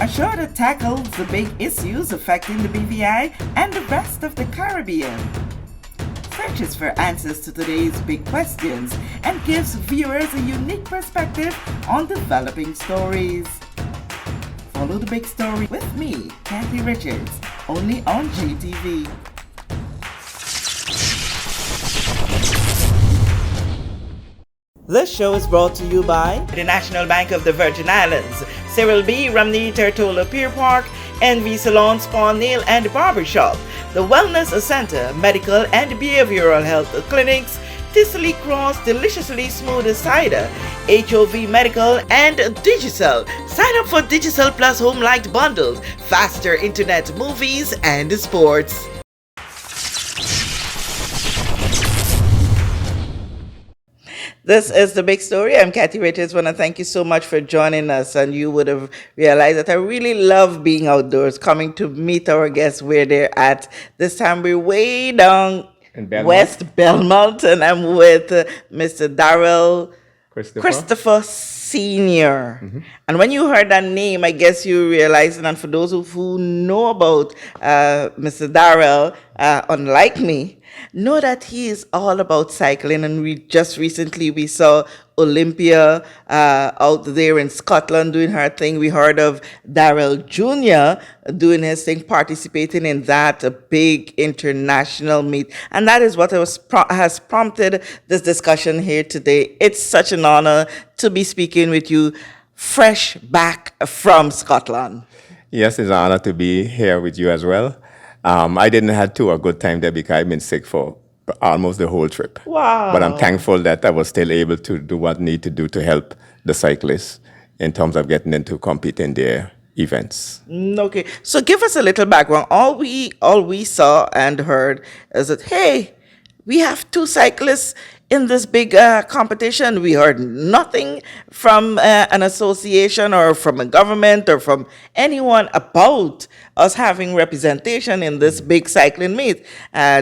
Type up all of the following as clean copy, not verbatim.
a show that tackles the big issues affecting the BVI and the rest of the Caribbean. Searches for answers to today's big questions and gives viewers a unique perspective on developing stories. Follow the big story with me, Kathy Richards, only on JTV. This show is brought to you by the National Bank of the Virgin Islands, Cyril B. Ramney Tertola Pier Park, NV Salon Spa Nail and Barbershop, the Wellness Center, Medical and Behavioral Health Clinics, Ticely Cross Deliciously Smooth Cider, HOV Medical, and Digicel. Sign up for Digicel Plus Home Light Bundles, faster internet, movies, and sports. This is The Big Story. I'm Kathy Richards. I want to thank you so much for joining us. And you would have realized that I really love being outdoors, coming to meet our guests where they're at. This time we're way down in West Belmont, and I'm with Mr. Darrell Christopher Sr. Mm-hmm. And when you heard that name, I guess you realized, and for those who know about Mr. Darrell, unlike me, know that he is all about cycling. And we just recently we saw Olympia out there in Scotland doing her thing. We heard of Darrell Jr. doing his thing, participating in that big international meet. And that is what has prompted this discussion here today. It's such an honor to be speaking with you fresh back from Scotland. Yes, it's an honor to be here with you as well. I didn't have a good time there because I've been sick for almost the whole trip. Wow. But I'm thankful that I was still able to do what I need to do to help the cyclists in terms of getting them to compete in their events. Okay. So give us a little background. All we saw and heard is that, hey, we have two cyclists in this big competition. We heard nothing from an association or from a government or from anyone about us having representation in this big cycling meet.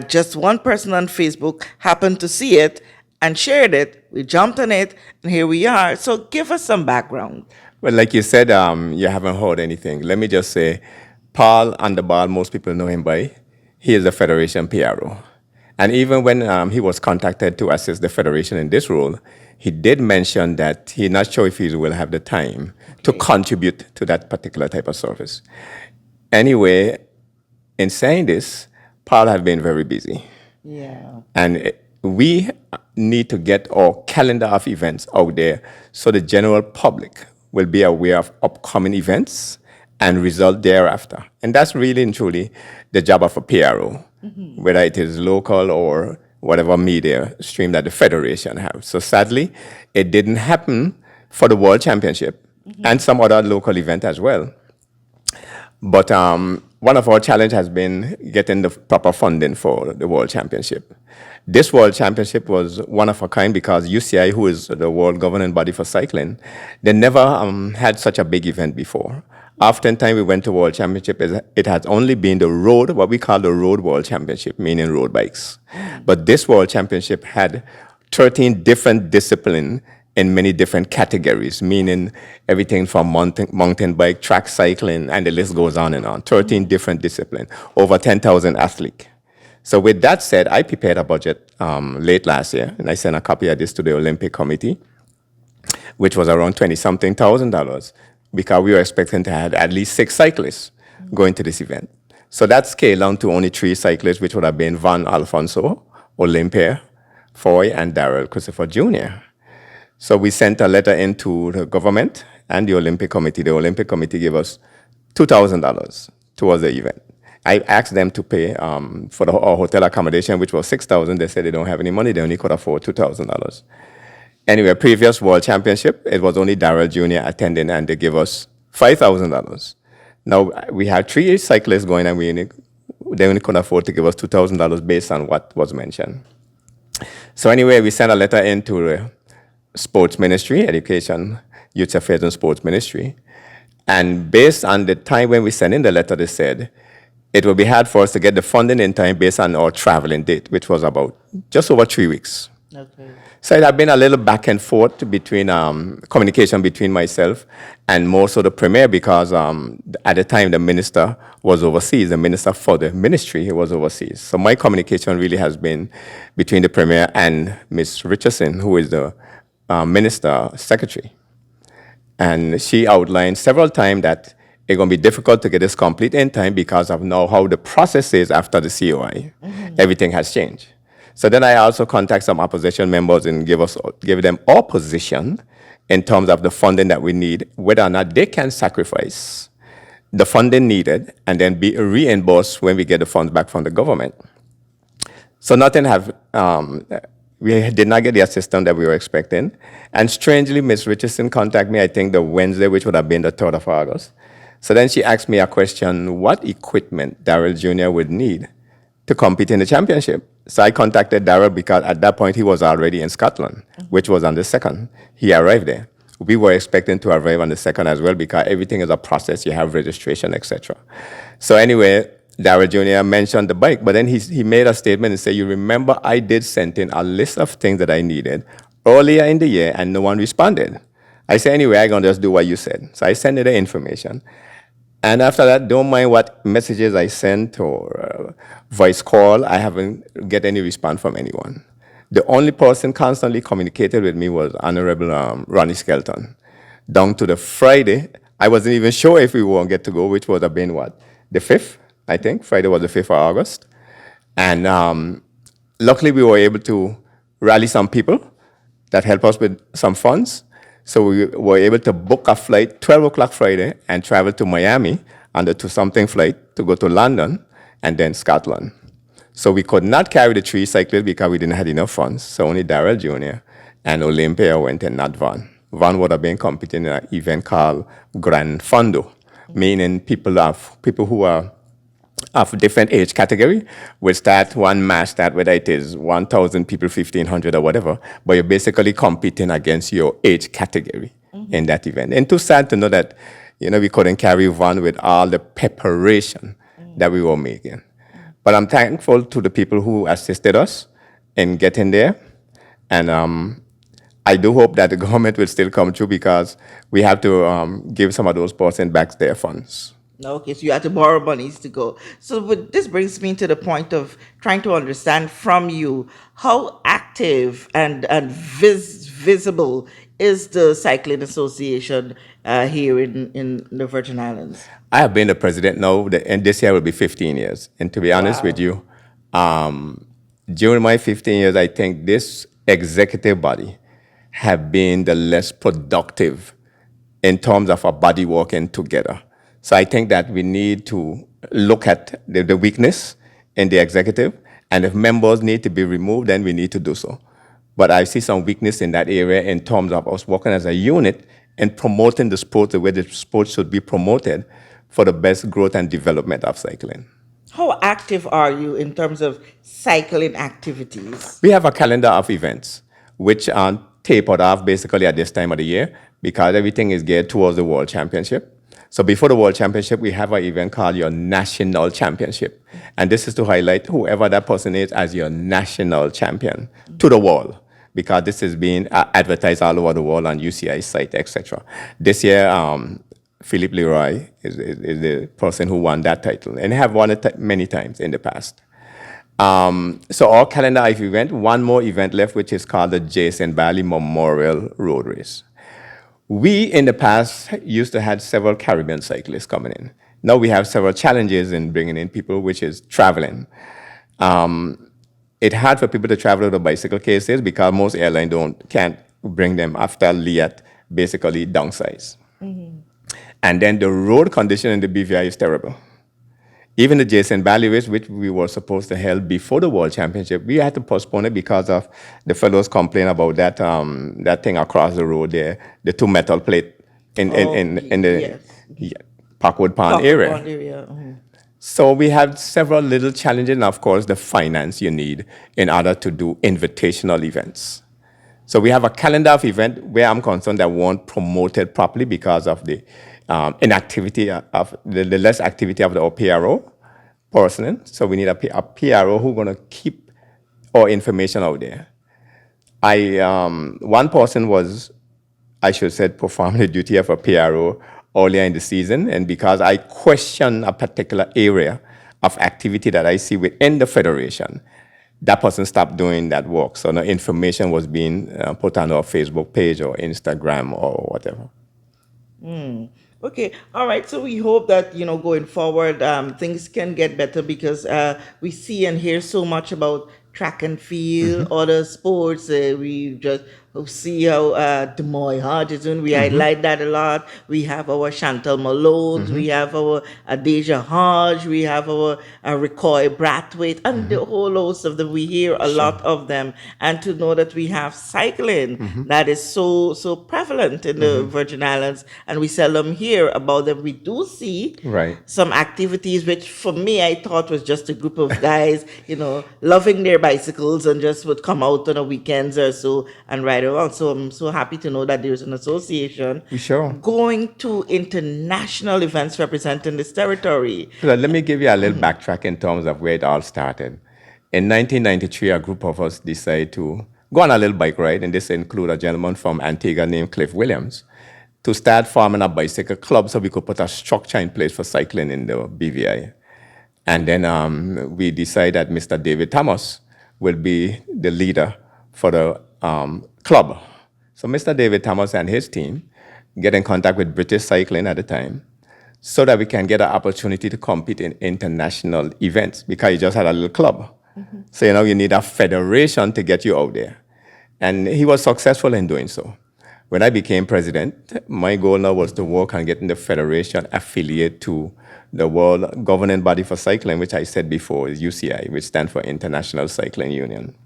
Just one person on Facebook happened to see it and shared it. We jumped on it, and here we are. So give us some background. Well, like you said, you haven't heard anything. Let me just say, Paul Underball, most people know him by, he is a Federation PRO. And even when he was contacted to assist the Federation in this role, he did mention that he's not sure if he will have the time to contribute to that particular type of service. Anyway, in saying this, Paul has been very busy. Yeah. And we need to get our calendar of events out there so the general public will be aware of upcoming events and result thereafter. And that's really and truly the job of a PRO. Mm-hmm. Whether it is local or whatever media stream that the Federation has. So sadly, it didn't happen for the World Championship and some other local event as well. But one of our challenges has been getting the proper funding for the World Championship. This World Championship was one of a kind because UCI, who is the world governing body for cycling, they never had such a big event before. Oftentimes we went to World Championship, it has only been the road, what we call the Road World Championship, meaning road bikes. But this World Championship had 13 different disciplines in many different categories, meaning everything from mountain bike, track cycling, and the list goes on and on. 13 different disciplines, over 10,000 athletes. So with that said, I prepared a budget late last year, and I sent a copy of this to the Olympic Committee, which was around $20-something thousand, because we were expecting to have at least 6 cyclists going to this event. So that scaled down to only 3 cyclists, which would have been Van Alfonso, Olympia, Foy, and Darrell Christopher Jr. So we sent a letter into the government and the Olympic Committee. The Olympic Committee gave us $2,000 towards the event. I asked them to pay for our hotel accommodation, which was $6,000. They said they don't have any money. They only could afford $2,000. Anyway, previous World Championship, it was only Darrell Jr. attending, and they gave us $5,000. Now, we had 3 cyclists going, and they only could afford to give us $2,000 based on what was mentioned. So anyway, we sent a letter into the Sports Ministry, Education, Youth Affairs and Sports Ministry. And based on the time when we sent in the letter, they said it will be hard for us to get the funding in time based on our traveling date, which was about just over 3 weeks. Okay. So it had been a little back and forth between communication between myself and more so the premier because at the time the minister was overseas, the minister for the ministry he was overseas. So my communication really has been between the premier and Ms. Richardson, who is the minister secretary. And she outlined several times that it's going to be difficult to get this complete in time because of now how the process is after the COI. Everything has changed. So then I also contact some opposition members and give them our position in terms of the funding that we need, whether or not they can sacrifice the funding needed and then be reimbursed when we get the funds back from the government. So nothing have, we did not get the assistance that we were expecting. And strangely, Ms. Richardson contacted me, I think the Wednesday, which would have been the 3rd of August. So then she asked me a question, what equipment Darrell Jr. would need to compete in the championship. So I contacted Darrell because at that point he was already in Scotland, which was on the 2nd. He arrived there. We were expecting to arrive on the 2nd as well because everything is a process. You have registration, etc. So anyway, Darrell Jr. mentioned the bike, but then he made a statement and said, you remember I did send in a list of things that I needed earlier in the year and no one responded. I said, anyway, I'm going to just do what you said. So I sent you the information. And after that, don't mind what messages I sent or voice call. I haven't get any response from anyone. The only person constantly communicated with me was Honorable Ronnie Skelton. Down to the Friday, I wasn't even sure if we won't get to go, which would have been what? The 5th, I think. Friday was the 5th of August. And luckily, we were able to rally some people that helped us with some funds. So we were able to book a flight 12 o'clock Friday and travel to Miami on the 2-something flight to go to London and then Scotland. So we could not carry the 3 cyclists because we didn't have enough funds. So only Darrell Jr. and Olympia went and not Van. Van would have been competing in an event called Grand Fondo, meaning people who are of different age category will start one match that whether it is 1,000 people, 1,500 or whatever, but you're basically competing against your age category in that event. And too sad to know that, we couldn't carry one with all the preparation that we were making. But I'm thankful to the people who assisted us in getting there. And I do hope that the government will still come through because we have to give some of those persons back their funds. Okay, so you had to borrow monies to go. So this brings me to the point of trying to understand from you how active and visible is the Cycling Association here in the Virgin Islands? I have been the president now, and this year will be 15 years. And to be honest with you, during my 15 years, I think this executive body have been the less productive in terms of our body working together. So I think that we need to look at the weakness in the executive, and if members need to be removed, then we need to do so. But I see some weakness in that area in terms of us working as a unit and promoting the sport the way the sport should be promoted for the best growth and development of cycling. How active are you in terms of cycling activities? We have a calendar of events, which are tapered off basically at this time of the year because everything is geared towards the World Championship. So before the World Championship, we have an event called your National Championship. And this is to highlight whoever that person is as your national champion to the world, because this is being advertised all over the world on UCI site, etc. This year, Philippe Leroy is the person who won that title and have won it many times in the past. So our calendar of event, one more event left, which is called the Jason Valley Memorial Road Race. We, in the past, used to have several Caribbean cyclists coming in. Now we have several challenges in bringing in people, which is traveling. It's hard for people to travel to the bicycle cases because most airlines can't bring them after Liat basically downsize. And then the road condition in the BVI is terrible. Even the Jason Valley race, which we were supposed to hold before the World Championship, we had to postpone it because of the fellows complain about that thing across the road there, the 2 metal plate in the Parkwood Pond area. So we have several little challenges, and of course, the finance you need in order to do invitational events. So we have a calendar of events where I'm concerned that weren't promoted properly because of the inactivity of the less activity of the PRO person. So we need a PRO who's going to keep our information out there. One person was, I should say, performing the duty of a PRO earlier in the season, and because I question a particular area of activity that I see within the federation, that person stopped doing that work. So no information was being put on our Facebook page or Instagram or whatever. Okay, all right. So we hope that going forward, things can get better because we see and hear so much about track and field, other sports. We just see how Des Moines Hodge is doing. We highlight that a lot. We have our Chantal Malones, we have our Adeja Hodge, we have our Recoy Brathwaite, and the whole host of them. We hear a lot of them, and to know that we have cycling that is so prevalent in the Virgin Islands, and we seldom hear about them. We do see Right. some activities which for me I thought was just a group of guys, loving their bicycles and just would come out on a weekends or so and ride around. So I'm so happy to know that there's an association Sure. going to international events representing this territory. So let me give you a little backtrack in terms of where it all started. In 1993, a group of us decided to go on a little bike ride, and this included a gentleman from Antigua named Cliff Williams, to start forming a bicycle club so we could put a structure in place for cycling in the BVI. And then we decided that Mr. David Thomas will be the leader for the club. So Mr. David Thomas and his team get in contact with British Cycling at the time so that we can get an opportunity to compete in international events because you just had a little club. So, you need a federation to get you out there. And he was successful in doing so. When I became president, my goal now was to work on getting the federation affiliate to the World Governing Body for Cycling, which I said before is UCI, which stands for International Cycling Union.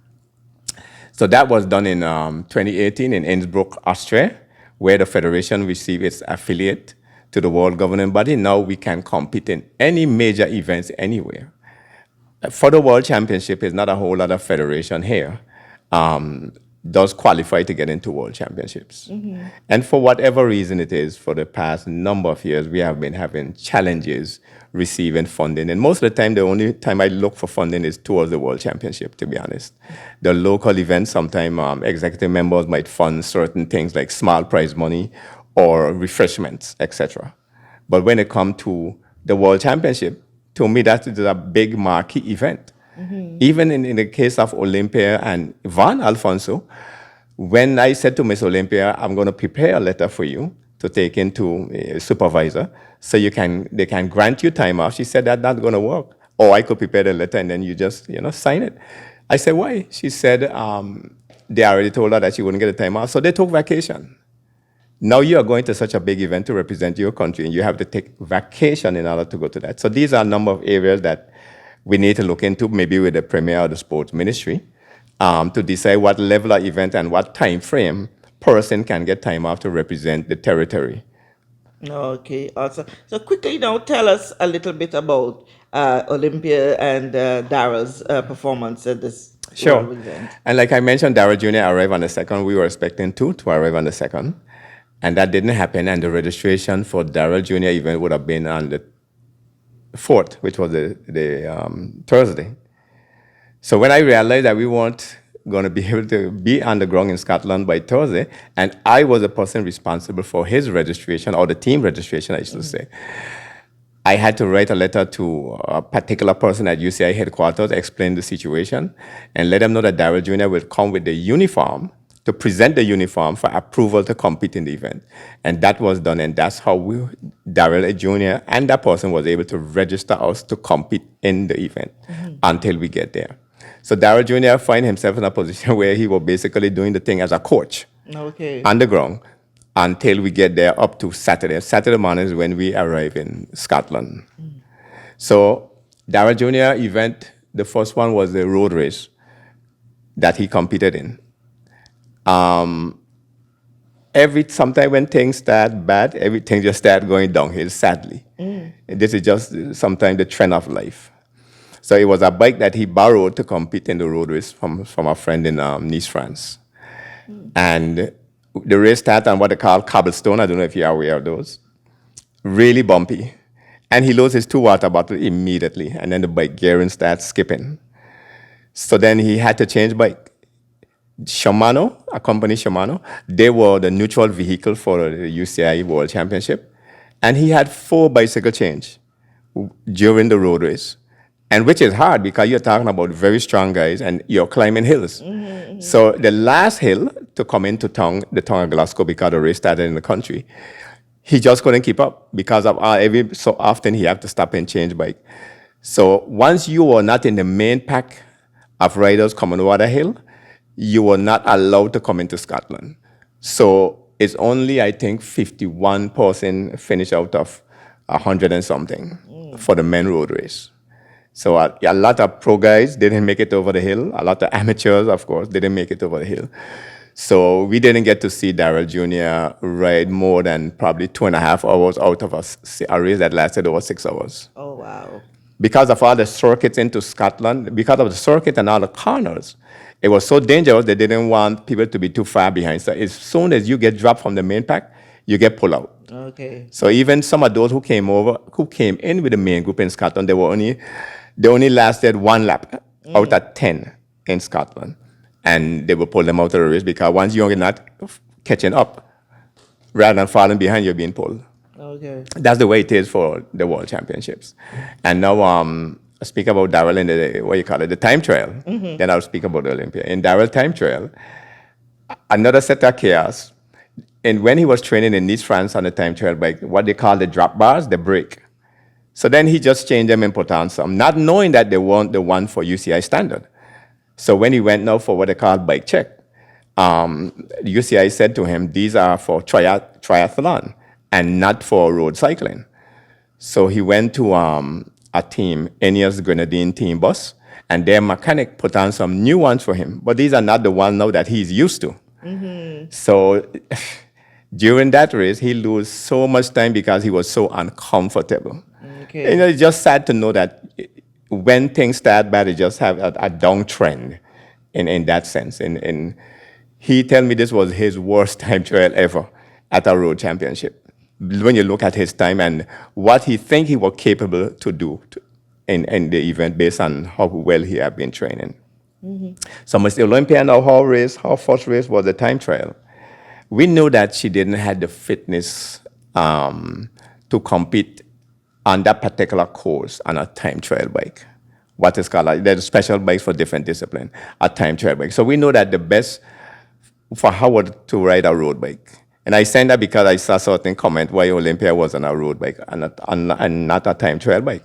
So that was done in 2018 in Innsbruck, Austria, where the federation received its affiliate to the World Governing Body. Now we can compete in any major events anywhere. For the World Championship, there's not a whole lot of federation here. Does qualify to get into World Championships. And for whatever reason it is, for the past number of years, we have been having challenges receiving funding. And most of the time, the only time I look for funding is towards the World Championship, to be honest. The local events, sometimes executive members might fund certain things like small prize money or refreshments, etc. But when it comes to the World Championship, to me, that is a big marquee event. Even in the case of Olympia and Van Alfonso, when I said to Miss Olympia, I'm going to prepare a letter for you to take into a supervisor so they can grant you time off, she said that's not going to work. Or I could prepare the letter and then you just sign it. I said, why? She said they already told her that she wouldn't get a time off, so they took vacation. Now you are going to such a big event to represent your country, and you have to take vacation in order to go to that. So these are a number of areas that we need to look into, maybe with the Premier or the Sports Ministry, to decide what level of event and what time frame person can get time off to represent the territory. Okay, awesome. So quickly now, tell us a little bit about Olympia and Daryl's performance at this Sure. world event. And like I mentioned, Daryl Jr. arrived on the 2nd. We were expecting two to arrive on the 2nd. And that didn't happen. And the registration for Daryl Jr. event would have been on the 4th, which was the Thursday. So when I realized that we weren't going to be able to be on the ground in Scotland by Thursday, and I was the person responsible for his registration, or the team registration, I should say, I had to write a letter to a particular person at UCI headquarters, explain the situation, and let them know that Daryl Jr. will come with the uniform to present the uniform for approval to compete in the event. And that was done, and that's how Daryl Jr. and that person was able to register us to compete in the event until we get there. So Daryl Jr. find himself in a position where he was basically doing the thing as a coach on the ground until we get there up to Saturday. Saturday morning is when we arrive in Scotland. So Daryl Jr. event, the first one was the road race that he competed in. Sometime when things start bad, everything just start going downhill, sadly. This is just sometimes the trend of life. So it was a bike that he borrowed to compete in the road race from a friend in Nice, France. And the race started on what they call cobblestone. I don't know if you're aware of those. Really bumpy. And he loads his 2 water bottle immediately. And then the bike gearing starts skipping. So then he had to change bike. Shimano, a company Shimano, they were the neutral vehicle for the UCI World Championship. And he had 4 bicycle change during the road race. And which is hard because you're talking about very strong guys and you're climbing hills. So the last hill to come into town, the town of Glasgow, because the race started in the country, he just couldn't keep up because of every so often he had to stop and change bike. So once you were not in the main pack of riders coming over the hill, you were not allowed to come into Scotland. So it's only, I think, 51% finish out of 100 and something for the men road race. So a lot of pro guys didn't make it over the hill. A lot of amateurs, of course, didn't make it over the hill. So we didn't get to see Daryl Jr. ride more than probably 2.5 hours out of a race that lasted over 6 hours. Oh, wow. Because of all the circuits into Scotland, because of the circuit and all the corners, it was so dangerous they didn't want people to be too far behind. So as soon as you get dropped from the main pack, you get pulled out. Okay. So even some of those who came in with the main group in Scotland, they only lasted 1 lap out of 10 in Scotland. And they will pull them out of the race because once you're not catching up, rather than falling behind, you're being pulled. Okay. That's the way it is for the World Championships. And now I speak about Darrell in the time trial. Then I'll speak about the Olympia. In Darrell time trial, another set of chaos. And when he was training in Nice, France on the time trial bike, what they call the drop bars, the brake. So then he just changed them and put on some, not knowing that they weren't the one for UCI standard. So when he went now for what they call bike check, the UCI said to him, these are for triathlon and not for road cycling. So he went to a team, Ineos Grenadine team bus, and their mechanic put on some new ones for him. But these are not the ones now that he's used to. So during that race, he lost so much time because he was so uncomfortable. Okay. It's just sad to know that when things start bad, they just have a downtrend in that sense. And he told me this was his worst time trial ever at a road championship. When you look at his time and what he think he was capable to do in the event based on how well he had been training. So Miss Olympia, now her first race was the time trial. We know that she didn't have the fitness to compete on that particular course on a time trial bike. What is called, there's special bikes for different discipline, a time trial bike. So we know that the best for Howard to ride a road bike. And I said that because I saw certain comment why Olympia was on a road bike and not a time trial bike.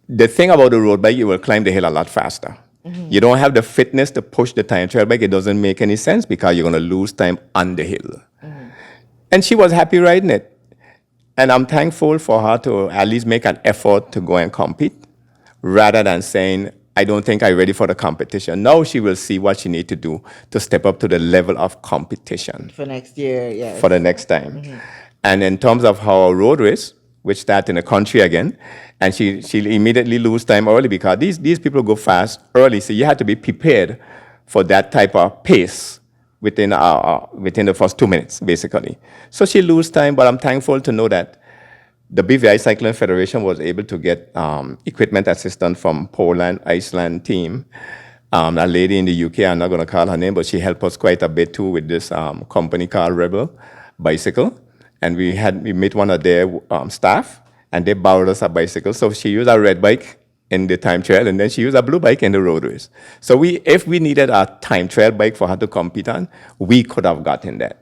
The thing about the road bike, you will climb the hill a lot faster. You don't have the fitness to push the time trial bike. It doesn't make any sense because you're going to lose time on the hill. And she was happy riding it. And I'm thankful for her to at least make an effort to go and compete rather than saying, I don't think I'm ready for the competition. Now she will see what she needs to do to step up to the level of competition. For next year, yes. For the next time. And in terms of her road race, which started in the country again, and she immediately lose time early because these people go fast early, so you have to be prepared for that type of pace within the first 2 minutes, basically. So she lose time, but I'm thankful to know that the BVI Cycling Federation was able to get equipment assistance from Poland, Iceland team. A lady in the UK, I'm not going to call her name, but she helped us quite a bit too with this company called Rebel Bicycle. And we met one of their staff, and they borrowed us a bicycle. So she used a red bike in the time trial, and then she used a blue bike in the road race. So if we needed a time trial bike for her to compete on, we could have gotten that.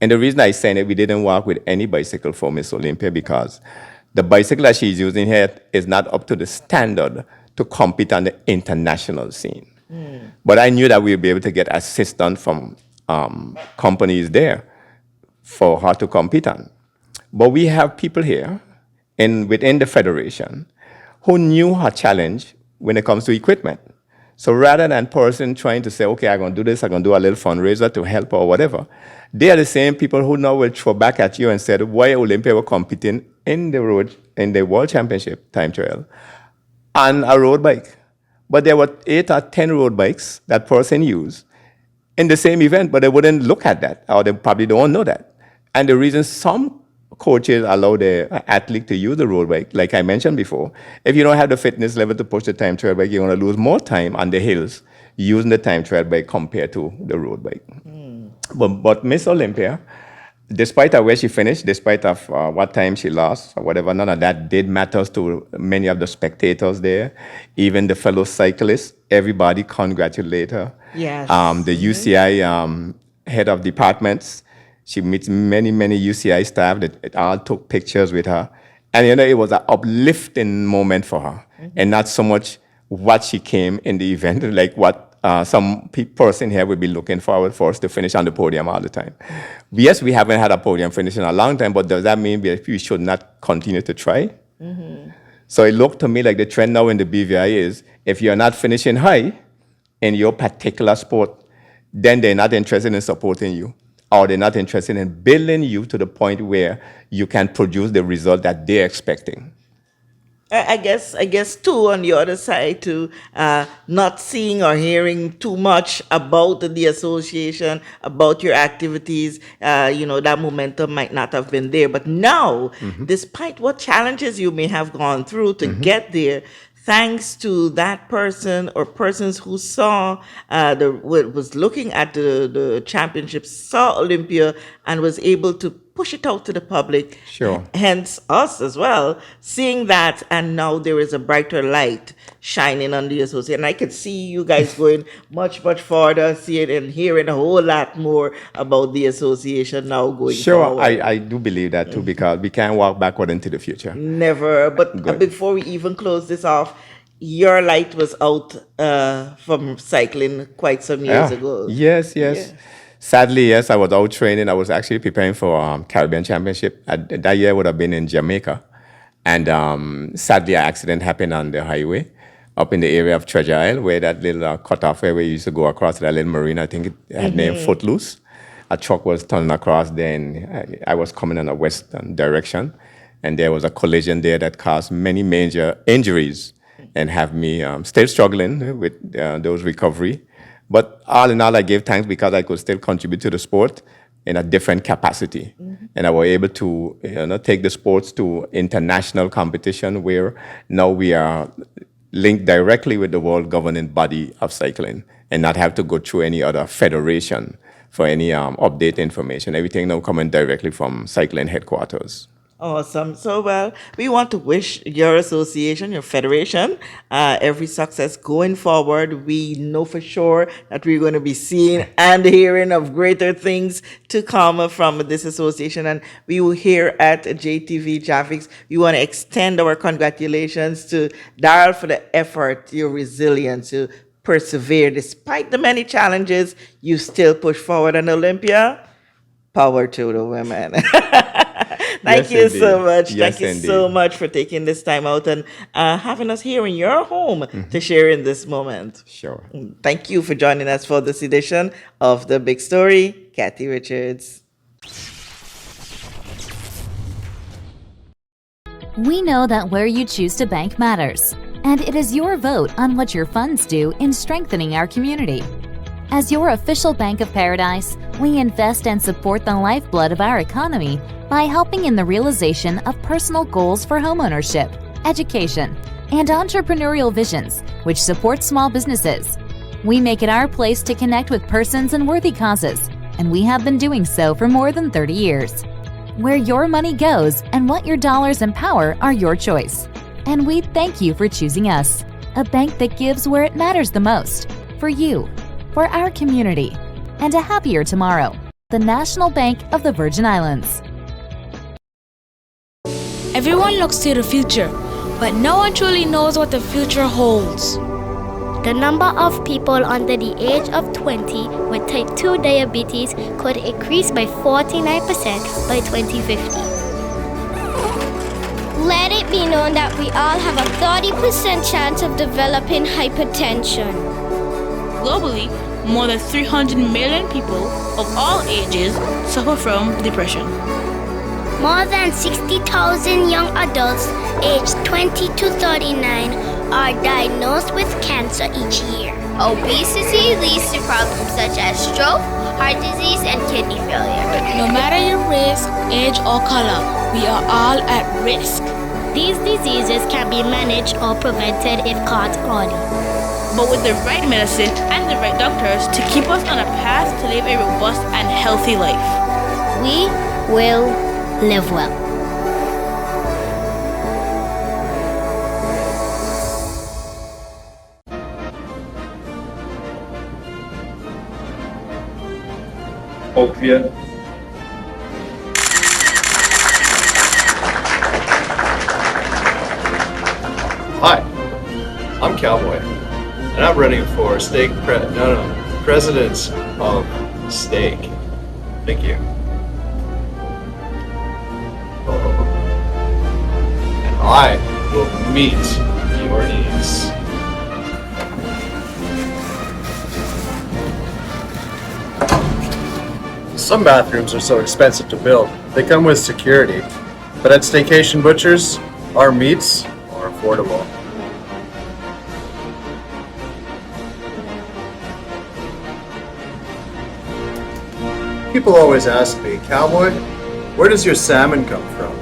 And the reason I say it, we didn't work with any bicycle for Miss Olympia because the bicycle that she's using here is not up to the standard to compete on the international scene. But I knew that we would be able to get assistance from companies there for her to compete on. But we have people here within the federation who knew her challenge when it comes to equipment. So rather than person trying to say, okay, I'm going to do this, I'm going to do a little fundraiser to help or whatever, they are the same people who now will throw back at you and said, why Olympia were competing in the World Championship time trial on a road bike. But there were 8 or 10 road bikes that person used in the same event, but they wouldn't look at that, or they probably don't know that. And the reason some coaches allow their athlete to use the road bike, like I mentioned before, if you don't have the fitness level to push the time trial bike, you're going to lose more time on the hills using the time trial bike compared to the road bike. But Miss Olympia, despite of where she finished, despite of what time she lost or whatever, none of that did matters to many of the spectators there, even the fellow cyclists. Everybody congratulate her. Yes. The UCI head of departments, she meets many UCI staff that it all took pictures with her, and it was an uplifting moment for her, and not so much what she came in the event, like what some person here would be looking forward for us to finish on the podium all the time. Yes, we haven't had a podium finish in a long time, but does that mean we should not continue to try? So it looked to me like the trend now in the BVI is if you're not finishing high in your particular sport, then they're not interested in supporting you, or they're not interested in building you to the point where you can produce the result that they're expecting. I guess too, on the other side too, not seeing or hearing too much about the association, about your activities, that momentum might not have been there. But now, despite what challenges you may have gone through to get there, thanks to that person or persons who saw was looking at the championship, saw Olympia, and was able to push it out to the public. Sure. Hence us as well, seeing that, and now there is a brighter light shining on the association. And I could see you guys going much further, seeing and hearing a whole lot more about the association now going Sure, forward. I do believe that too, because we can't walk backward into the future. Never. But Good. before we even close this off, your light was out from cycling quite some years ago. Yes. Sadly, yes, I was out training. I was actually preparing for Caribbean Championship. That year would have been in Jamaica. And sadly, an accident happened on the highway up in the area of Treasure Isle, where that little cutoff where we used to go across to that little marina. I think it had named Footloose. A truck was turning across there, and I was coming in a western direction. And there was a collision there that caused many major injuries and have me still struggling with those recovery. But all in all, I gave thanks because I could still contribute to the sport in a different capacity. And I was able to take the sports to international competition where now we are linked directly with the world governing body of cycling and not have to go through any other federation for any update information. Everything now coming directly from cycling headquarters. Awesome. So, well, we want to wish your association, your federation, every success going forward. We know for sure that we're going to be seeing and hearing of greater things to come from this association. And we will here at JTV Jahphix, we want to extend our congratulations to Daryl for the effort, your resilience, to persevere despite the many challenges. You still push forward. And Olympia, power to the women. Thank you so much. Yes, Thank you indeed. so much for taking this time out and having us here in your home to share in this moment. Sure. Thank you for joining us for this edition of The Big Story. Kathy Richards. We know that where you choose to bank matters, and it is your vote on what your funds do in strengthening our community. As your official Bank of Paradise, we invest and support the lifeblood of our economy by helping in the realization of personal goals for homeownership, education, and entrepreneurial visions, which support small businesses. We make it our place to connect with persons and worthy causes, and we have been doing so for more than 30 years. Where your money goes and what your dollars empower are your choice. And we thank you for choosing us, a bank that gives where it matters the most, for you, for our community, and a happier tomorrow. The National Bank of the Virgin Islands. Everyone looks to the future, but no one truly knows what the future holds. The number of people under the age of 20 with type 2 diabetes could increase by 49% by 2050. Let it be known that we all have a 30% chance of developing hypertension. Globally, more than 300 million people of all ages suffer from depression. More than 60,000 young adults aged 20 to 39 are diagnosed with cancer each year. Obesity leads to problems such as stroke, heart disease, and kidney failure. No matter your race, age, or color, we are all at risk. These diseases can be managed or prevented if caught early. but with the right medicine and the right doctors to keep us on a path to live a robust and healthy life. We will live well. Opiate. Hi, I'm Cowboy, and I'm running for president of Steak. Thank you. And I will meet your needs. Some bathrooms are so expensive to build, they come with security. But at Staycation Butchers, our meats are affordable. People always ask me, Cowboy, where does your salmon come from?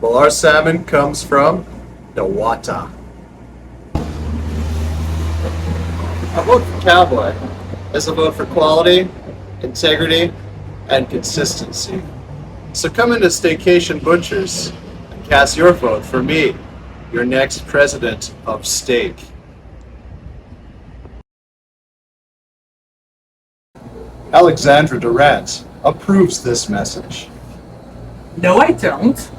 Well, our salmon comes from the water. A vote for Cowboy is a vote for quality, integrity, and consistency. So come into Staycation Butchers and cast your vote for me, your next president of steak. Alexandra Durant approves this message. No, I don't.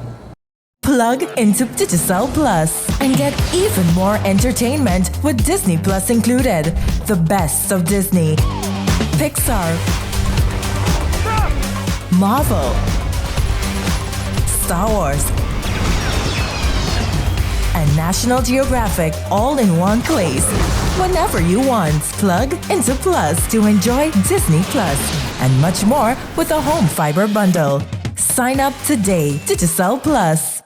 Plug into Digicel Plus and get even more entertainment with Disney Plus included. The best of Disney, Pixar, Marvel, Star Wars, and National Geographic all in one place. Whenever you want, plug into Plus to enjoy Disney Plus and much more with a home fiber bundle. Sign up today. Digicel Plus.